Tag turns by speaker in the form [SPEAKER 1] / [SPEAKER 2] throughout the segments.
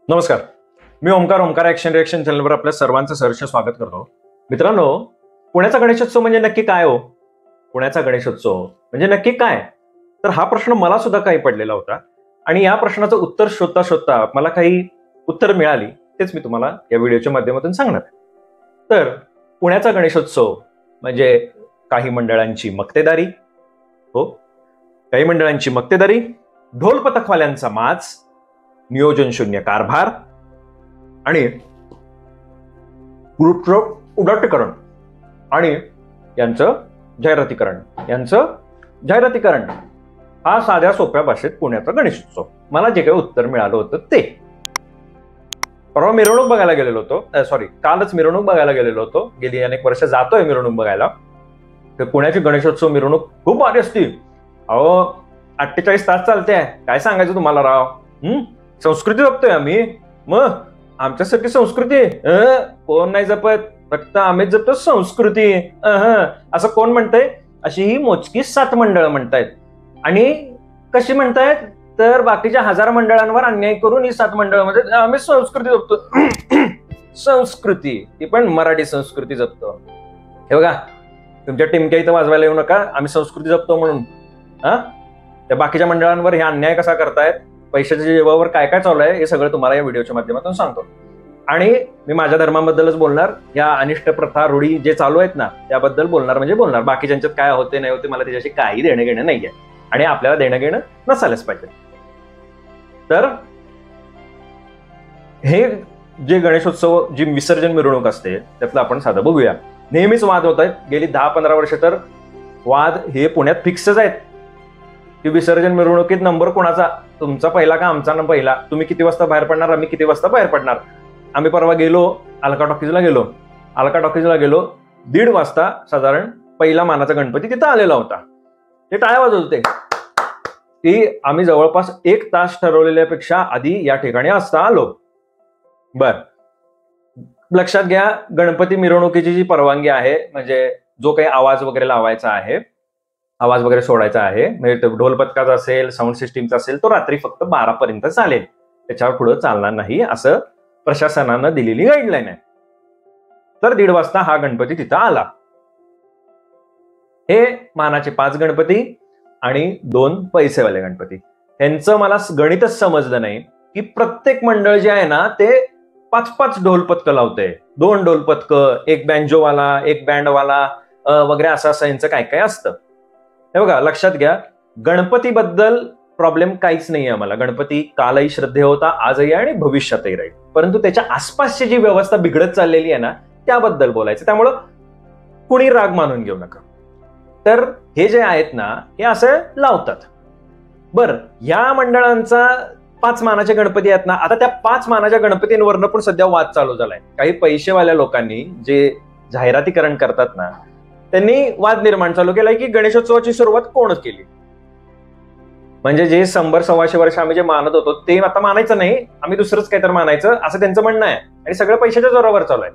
[SPEAKER 1] नमस्कार, मी Omkar action reaction चॅनलवर आपल्या सर्वांचं सहर्ष स्वागत करतो. मित्रांनो, पुण्याचा गणेशोत्सव म्हणजे नक्की काय हो? पुण्याचा गणेशोत्सव म्हणजे नक्की काय? तर हा प्रश्न मला सुद्धा काही पडलेला होता आणि या प्रश्नाचं उत्तर शोधता शोधता मला काही उत्तर मिळाली, तेच मी तुम्हाला या व्हिडिओच्या माध्यमातून सांगणार आहे. तर पुण्याचा गणेशोत्सव म्हणजे काही मंडळांची मक्तेदारी, हो, काही मंडळांची मक्तेदारी, ढोल पथकवाल्यांचा माज, नियोजन शून्य कारभार आणि उदाटीकरण आणि यांचं जाहिरातीकरण हा साध्या सोप्या भाषेत पुण्याचा गणेशोत्सव. मला जे काही उत्तर मिळालं होतं ते परवा मिरवणूक बघायला गेलेलो होतो, कालच मिरवणूक बघायला गेलेलो होतो. गेली अनेक वर्ष जातोय मिरवणूक बघायला. तर पुण्याची गणेशोत्सव मिरवणूक खूप भारी असते. अहो, 48 तास चालते. काय सांगायचं तुम्हाला राव. संस्कृती जपतोय आम्ही. मग आमच्यासारखी संस्कृती कोण नाही जपत, फक्त आम्हीच जपतो संस्कृती. असं कोण म्हणतंय? अशी ही मोजकी 7 मंडळ म्हणतायत. आणि कशी म्हणतायत? तर बाकीच्या 1000 मंडळांवर अन्याय करून ही 7 मंडळामध्ये आम्ही संस्कृती जपतो. संस्कृती, ती पण मराठी संस्कृती जपतो. हे बघा, तुमच्या टिमक्या इथं वाजवायला येऊ नका आम्ही संस्कृती जपतो म्हणून. त्या बाकीच्या मंडळांवर हे अन्याय कसा करतायत, पैशाच्या जेवावर काय काय चालू आहे, हे सगळं तुम्हाला या व्हिडिओच्या माध्यमातून सांगतो. आणि मी माझ्या धर्माबद्दलच बोलणार. या अनिष्ट प्रथा रूढी जे चालू आहेत ना त्याबद्दल बोलणार म्हणजे बोलणार. बाकी ज्यांच्यात काय होते नाही होते मला त्याच्याशी काही देणं घेणं नाहीये आणि आपल्याला देणं घेणं नसायलाच पाहिजे. तर हे जे गणेशोत्सव, जी विसर्जन मिरवणूक असते त्यातलं आपण साधं बघूया. नेहमीच वाद होत आहेत. गेली 10-15 वर्ष तर वाद हे पुण्यात फिक्सच आहेत की विसर्जन मिरवणुकीत नंबर कोणाचा, तुमचा पहिला का आमचा ना पहिला, तुम्ही किती वाजता बाहेर पडणार, आम्ही किती वाजता बाहेर पडणार. आम्ही परवा गेलो अलका टॉकीजला गेलो 1:30 वाजता साधारण पहिला मानाचा गणपती तिथं आलेला होता. ते टाळ्या वाजवत होते की आम्ही जवळपास 1 तास ठरवलेल्यापेक्षा आधी या ठिकाणी असता आलो. बर, लक्षात घ्या, गणपती मिरवणुकीची जी परवानगी आहे, म्हणजे जो काही आवाज वगैरे लावायचा आहे, आवाज वगैरे सोडायचा आहे, म्हणजे ढोल पथकाचा असेल, साऊंड सिस्टीमचा असेल, तो रात्री फक्त 12 पर्यंत चालेल. त्याच्यावर पुढे चालणार नाही असं प्रशासनानं दिलेली गाईडलाईन आहे. तर 1:30 वाजता हा गणपती तिथं आला. हे मानाचे 5 गणपती आणि 2 पैसेवाले गणपती. यांचं मला गणितच समजलं नाही की प्रत्येक मंडळ जे आहे ना ते 5-5 ढोल पथकं लावते. 2 ढोल पथकं, 1 बँजोवाला, 1 बँडवाला वगैरे असं यांचं काय काय असतं. हे बघा, लक्षात घ्या, गणपतीबद्दल प्रॉब्लेम काहीच नाही आम्हाला. गणपती कालही श्रद्धेय होता, आजही आहे आणि भविष्यातही राहील. परंतु त्याच्या आसपासची जी व्यवस्था बिघडत चाललेली आहे ना त्याबद्दल बोलायचं. त्यामुळं कुणी राग मानून घेऊ नका. तर हे जे आहेत ना हे असं लावतात. बर, या मंडळांचा 5 मानाचे गणपती आहेत ना, आता त्या 5 मानाच्या गणपतींवरनं पण सध्या वाद चालू झालाय. काही पैसेवाल्या लोकांनी जे जाहिरातीकरण करतात ना त्यांनी वाद निर्माण चालू केलाय की गणेशोत्सवाची सुरुवात कोण केली. म्हणजे जे 100-125 वर्ष आम्ही जे मानत होतो ते आता मानायचं नाही, आम्ही दुसरंच काहीतरी मानायचं असं त्यांचं म्हणणं आहे. आणि सगळं पैशाच्या जोरावर चालू आहे.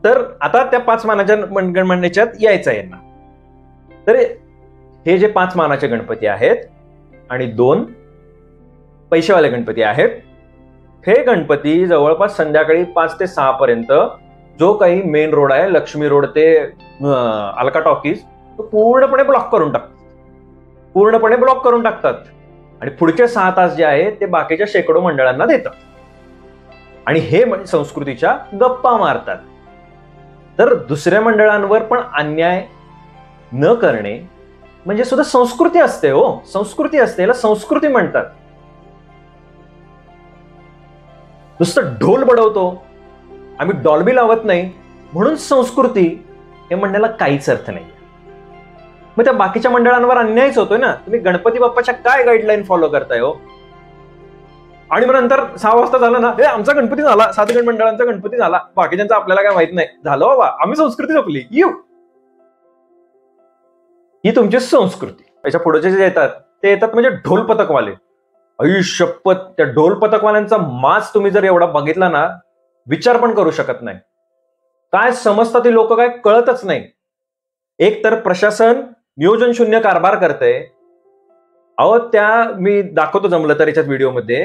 [SPEAKER 1] तर आता त्या 5 मानाच्या गणपतीच्यात यायचं आहे यांना. तर हे जे 5 मानाचे गणपती आहेत आणि 2 पैसेवाले गणपती आहेत, हे गणपती जवळपास संध्याकाळी 5 ते 6 पर्यंत जो काही मेन रोड आहे, लक्ष्मी रोड ते अलका टॉकीज, तो पूर्णपणे ब्लॉक करून टाकतात. आणि पुढचे 6 तास जे आहे ते बाकीच्या शेकडो मंडळांना देतात आणि हे संस्कृतीच्या गप्पा मारतात. तर दुसऱ्या मंडळांवर पण अन्याय न करणे म्हणजे सुद्धा संस्कृती असते. हो, संस्कृती असते, याला संस्कृती म्हणतात. नुसतं ढोल बडवतो आम्ही, डॉल्बी लावत नाही म्हणून संस्कृती हे म्हणण्याला काहीच अर्थ नाही. मग त्या बाकीच्या मंडळांवर अन्यायच होतोय ना. तुम्ही गणपती बाप्पाच्या काय गाईडलाईन फॉलो करताय हो. आणि मग नंतर 6 वाजता झालं ना, हे आमचा गणपती झाला, 7 मंडळांचा गणपती झाला, बाकीच्यांचा आपल्याला काय माहित नाही, झालं बाबा, आम्ही संस्कृती जपली. ही तुमची संस्कृती. याच्या पुढचे जे येतात ते येतात म्हणजे ढोल पथकवाले. शपथ, त्या ढोल पथकवाल्यांचा माज तुम्ही जर एवढा बघितला ना विचार पण करू शकत नाही. काय समजतात ती लोक काय कळतच नाही. एक तर प्रशासन नियोजन शून्य कारभार करते, अहो त्या मी दाखवतो जमलं तर याच्यात व्हिडिओमध्ये,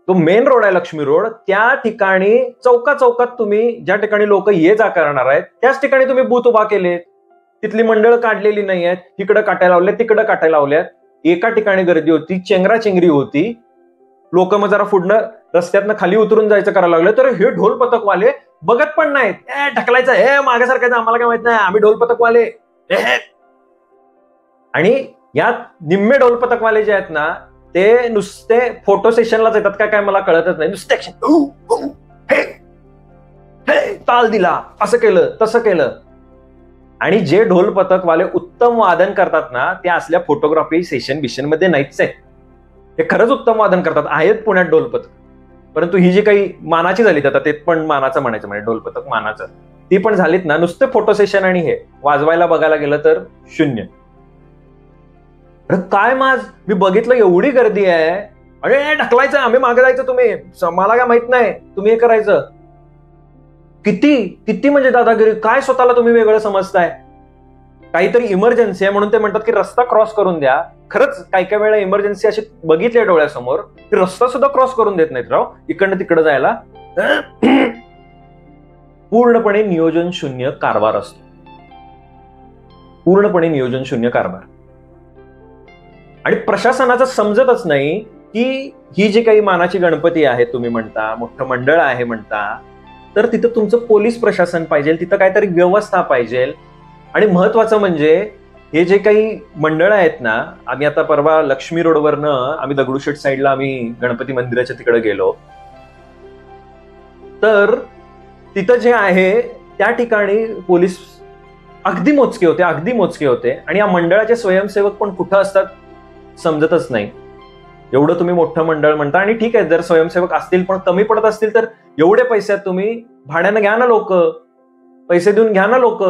[SPEAKER 1] तो मेन रोड आहे लक्ष्मी रोड, त्या ठिकाणी चौकात तुम्ही ज्या ठिकाणी लोक ये जा करणार आहेत त्याच ठिकाणी तुम्ही बूथ उभा केले. तिथली मंडळ काढलेली नाही आहेत, तिकडं काटायला लावल्यात तिकडं काटायला लावल्यात. एका ठिकाणी गर्दी होती, चेंगराचेंगरी होती, लोक मग जरा पुढनं रस्त्यातनं खाली उतरून जायचं करायला लागलं. तर हे ढोल पथकवाले बघत पण नाहीत, ढकलायचं हे मागे सारखायचं आम्हाला काय माहित नाही, आम्ही ढोल पथकवाले. आणि यात निम्मे ढोल पथकवाले जे आहेत ना ते नुसते फोटो सेशनलाच येतात काय मला कळतच नाही. नुसते ताल दिला, असं केलं तसं केलं. आणि जे ढोल पथकवाले उत्तम वादन करतात ना ते असल्या फोटोग्राफी सेशन बिशन मध्ये नाहीच आहे. ते खरंच उत्तम वादन करतात, आहेत पुण्यात ढोल पथक. परंतु ही जी काही मानाची झालीत, आता ते पण मानाचं म्हणायचं म्हणजे ढोल पथक मानाचं, ती पण झालीत ना नुसते फोटो सेशन आणि हे वाजवायला बघायला गेलं तर शून्य. काय मी बघितलं एवढी गर्दी आहे, अरे ढकलायचं आम्ही मागे जायचं, तुम्ही मला काय माहित नाही, तुम्ही हे करायचं. किती म्हणजे दादागिरी, काय स्वतःला तुम्ही वेगळं समजताय. काहीतरी इमर्जन्सी आहे म्हणून ते म्हणतात की रस्ता क्रॉस करून द्या. खरंच काही वेळा इमर्जन्सी अशी बघितली डोळ्यासमोर की रस्ता सुद्धा क्रॉस करून देत नाहीत राव, इकडनं तिकडं जायला. पूर्णपणे नियोजन शून्य कारभार असतो, पूर्णपणे नियोजन शून्य कारभार. आणि प्रशासनाचं समजतच नाही की ही जी काही मानाची गणपती आहे तुम्ही म्हणता, मोठं मंडळ आहे म्हणता, तर तिथं तुमचं पोलीस प्रशासन पाहिजे, तिथं काहीतरी व्यवस्था पाहिजे. आणि महत्वाचं म्हणजे हे जे काही मंडळ आहेत ना, आम्ही आता परवा लक्ष्मी रोडवरनं आम्ही दगडूशेठ साईडला आम्ही गणपती मंदिराच्या तिकडे गेलो, तर तिथं जे आहे त्या ठिकाणी पोलीस अगदी मोजके होते. आणि या मंडळाचे स्वयंसेवक पण कुठं असतात समजतच नाही. एवढं तुम्ही मोठं मंडळ म्हणता, आणि ठीक आहे जर स्वयंसेवक असतील पण कमी पडत असतील तर एवढे पैसे तुम्ही भाड्यानं घ्या ना, लोक पैसे देऊन घ्या ना, लोक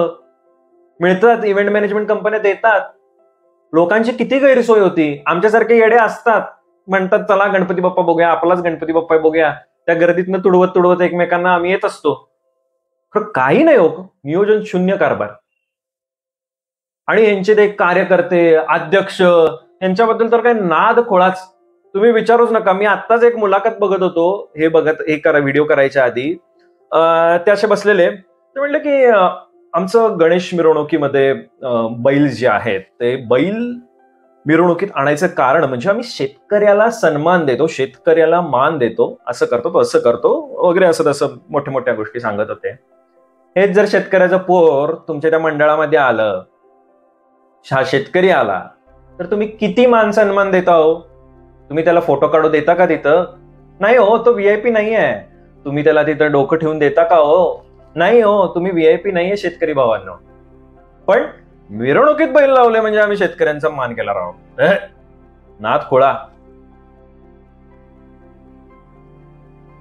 [SPEAKER 1] मिळतात, इव्हेंट मॅनेजमेंट कंपन्या देतात. लोकांची किती गैरसोय होती. आमच्यासारखे येडे असतात, म्हणतात चला गणपती बाप्पा बघूया, आपलाच गणपती बाप्पा बघूया, त्या गर्दीतनं तुडवत एकमेकांना आम्ही येत असतो. काही नाही हो, नियोजन शून्य कारभार. आणि यांचे ते कार्यकर्ते अध्यक्ष यांच्याबद्दल तर काय नाद खोळाच, तुम्ही विचारूच नका. मी आत्ताच एक मुलाखत बघत होतो, व्हिडिओ करायच्या आधी ते असे बसलेले, ते म्हणले की आमचं गणेश मिरवणुकीमध्ये बैल जे आहेत ते बैल मिरवणुकीत आणायचं कारण म्हणजे आम्ही शेतकऱ्याला सन्मान देतो, शेतकऱ्याला मान देतो, असं करतो असं करतो वगैरे, असं तसं मोठ्या गोष्टी सांगत होते. हेच जर शेतकऱ्याचं पोर तुमच्या त्या मंडळामध्ये आलं, हा शेतकरी आला, तर तुम्ही किती मान सन्मान देता हो? तुम्ही त्याला फोटो काढू देता का तिथं? नाही हो, तो व्हीआयपी नाही आहे. तुम्ही त्याला तिथं डोकं ठेवून देता का हो? नाही हो, तुम्ही व्हीआयपी नाहीये शेतकरी भावांनो. पण मिरवणुकीत बैल लावले म्हणजे आम्ही शेतकऱ्यांचा मान केला राव, नाद खोळा.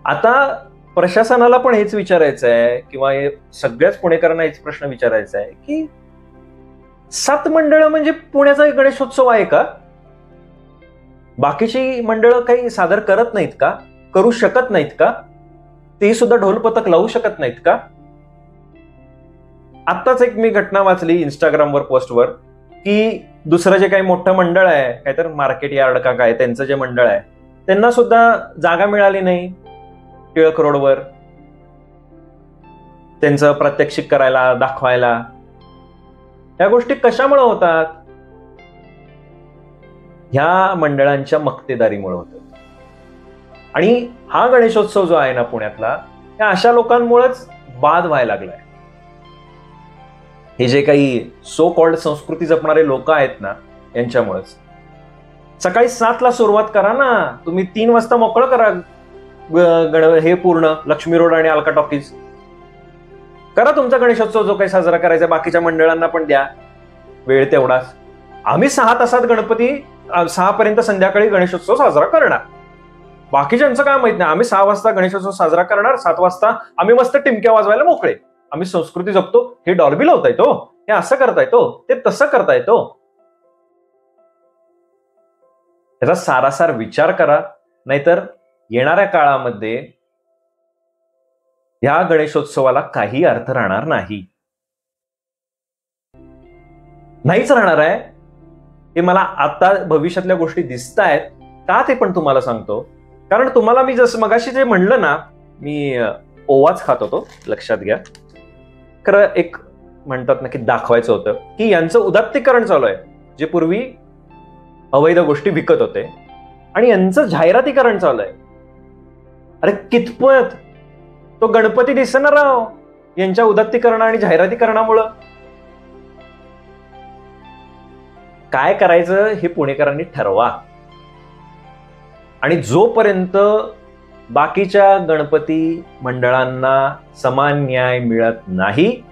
[SPEAKER 1] आता प्रशासनाला पण हेच विचारायचं आहे, किंवा सगळ्याच पुणेकरांना हेच प्रश्न विचारायचा आहे की 7 मंडळ म्हणजे पुण्याचा गणेशोत्सव आहे का? बाकीची मंडळ काही सादर करत नाहीत का? करू शकत नाहीत का? ते सुद्धा ढोल पथक लावू शकत नाहीत का? आत्ताच एक मी घटना वाचली इंस्टाग्रामवर पोस्टवर की दुसरं जे काही मोठं मंडळ आहे, काहीतरी मार्केट यार्ड का काय, त्यांचं जे मंडळ आहे त्यांना सुद्धा जागा मिळाली नाही टिळक रोडवर त्यांचं प्रात्यक्षिक करायला, दाखवायला. या गोष्टी कशामुळे होतात? ह्या मंडळांच्या मक्तेदारीमुळे होतात. आणि हा गणेशोत्सव जो आहे ना पुण्यातला, त्या अशा लोकांमुळेच बाद व्हायला लागलाय. हे जे काही सो कॉल्ड संस्कृती जपणारे लोक आहेत ना, यांच्यामुळेच. सकाळी 7 ला सुरुवात करा ना, तुम्ही 3 वाजता मोकळं करा हे पूर्ण लक्ष्मी रोड आणि अलका टॉकीज. करा तुमचा गणेशोत्सव जो काही साजरा करायचा, बाकीच्या मंडळांना पण द्या वेळ तेवढाच. आम्ही 6 तासात गणपती 6 पर्यंत संध्याकाळी गणेशोत्सव साजरा करणार. बाकीच्यांचं काय माहित नाही, आम्ही 6 वाजता गणेशोत्सव साजरा करणार, 7 वाजता आम्ही मस्त टिमक्या वाजवायला मोकळे, आम्ही संस्कृती जपतो. हे डॉल्बी लावता येतो, हे असं करता येतो, ते तसं करता येतो. याचा सारासार विचार करा, नाहीतर येणाऱ्या काळामध्ये या गणेशोत्सवाला काही अर्थ राहणार नाही, नाहीच राहणार आहे. हे मला आता भविष्यातल्या गोष्टी दिसत आहेत का ते पण तुम्हाला सांगतो. कारण तुम्हाला मी जसं मगाशी जे म्हणलं ना, मी ओवाच खात होतो, लक्षात घ्या. खरं एक म्हणतात ना की दाखवायचं होतं की यांचं उदात्तीकरण चालू आहे. जे पूर्वी अवैध गोष्टी विकत होते आणि यांचं जाहिरातीकरण चालू आहे. अरे कितपत तो गणपती दिसणार राव यांच्या उदात्तीकरण आणि जाहिरातीकरणामुळं. काय करायचं हे पुणेकरांनी ठरवा. आणि जोपर्यंत बाकीच्या गणपती मंडळांना समान न्याय मिळत नाही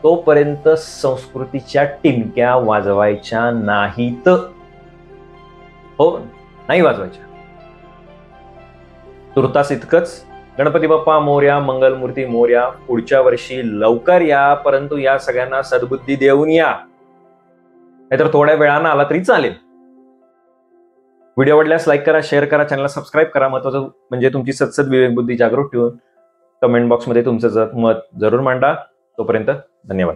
[SPEAKER 1] तोपर्यंत संस्कृतीच्या टिमक्या वाजवायच्या नाहीत. हो, नाही वाजवायच्या. तुर्तास इतकंच. गणपती बाप्पा मोरया, मंगलमूर्ती मोरया. पुढच्या वर्षी लवकर या, परंतु या सगळ्यांना सद्बुद्धी देऊन या, नाहीतर थोड्या वेळानं आला तरी चालेल. व्हिडिओ आवडल्यास लाईक करा, शेअर करा, चॅनलला सबस्क्राईब करा. महत्वाचं म्हणजे तुमची सदसद विवेकबुद्धी जागृत ठेवून कमेंट बॉक्समध्ये तुमचं मत जरूर मांडा. तोपर्यंत धन्यवाद.